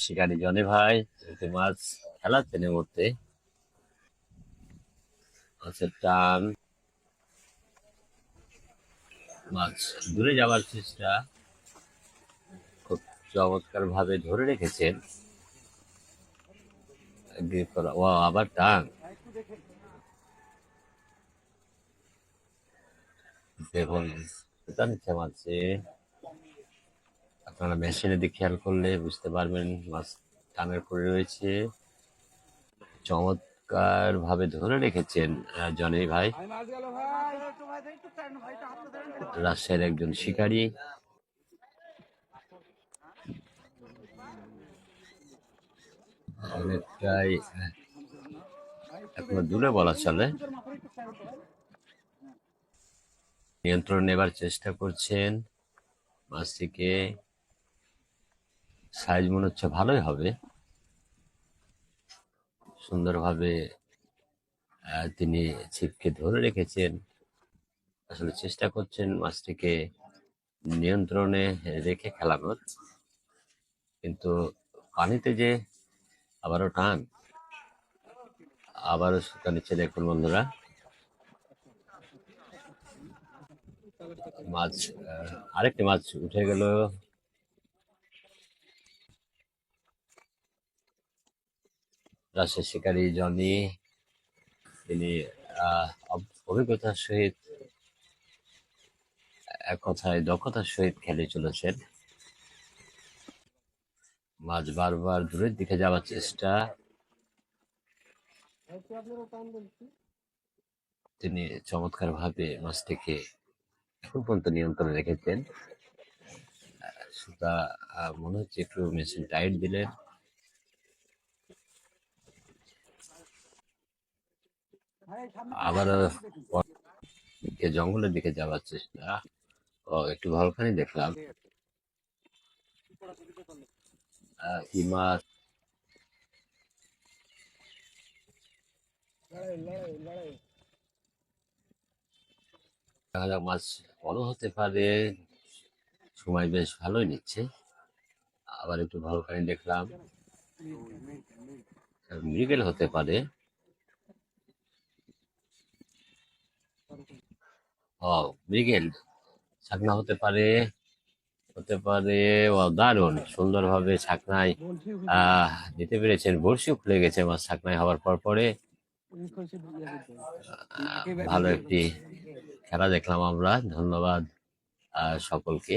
শিকারি জনি ভাই একটি মাছ খেলাচ্ছেন এই মুহূর্তে। মাছের টান, মাছ দূরে যাওয়ার চেষ্টা, খুব চমৎকার ভাবে ধরে রেখেছেন। ও আবার টান, দেখুন নিচে মাছে। আপনারা মেশিনে দিয়ে খেয়াল করলে বুঝতে পারবেন মাছ টানের পরে রয়েছে। চমৎকার ভাবে ধরে রেখেছেন জনি ভাই, রাজশাহীর একজন শিকারী। অনেকটাই এখনো দূরে বলা চলে, নিয়ন্ত্রণ নেবার চেষ্টা করছেন মাছটিকে। সাইজ মনে হচ্ছে ভালোই হবে, সুন্দরভাবে তিনি ছিপকে ধরে রেখেছেন। আসলে চেষ্টা করছেন মাছটিকে নিয়ন্ত্রণে রেখে খেলানোর, কিন্তু পানিতে যে আবারও টান, আবারও সুতা নিচ্ছে। দেখুন বন্ধুরা, মাছ আরেকটি মাছ উঠে গেল। রাজশাহী শিকারী জনি, তিনি অভিজ্ঞতার সহিত, এক কথায় দক্ষতার সহিত খেলে চলেছেন। মাছ বারবার দূরের দিকে যাওয়ার চেষ্টা, তিনি চমৎকার ভাবে মাছটিকে এখন পর্যন্ত নিয়ন্ত্রণে রেখেছেন। সুতা মনে হচ্ছে একটু মেশিন টাইট দিলেন। আবারও জঙ্গলের দিকে যাওয়ার চেষ্টা। একটু ভালখানি দেখলাম কি মাছ। দেখা যাক, মাছ বড় হতে পারে, সময় বেশ ভালোই নিচ্ছে। আবার একটু ভালখানি দেখলাম, মৃগেল হতে পারে। মৃগেল ছাকনা হতে পারে, হতে পারে। ও দারুণ সুন্দরভাবে ছাকনায় দিতে পেরেছেন। বড়শিও খুলে গেছে মাছ ছাকনায় হওয়ার পর পরে। ভালো একটি খেলা দেখলাম আমরা। ধন্যবাদ সকলকে।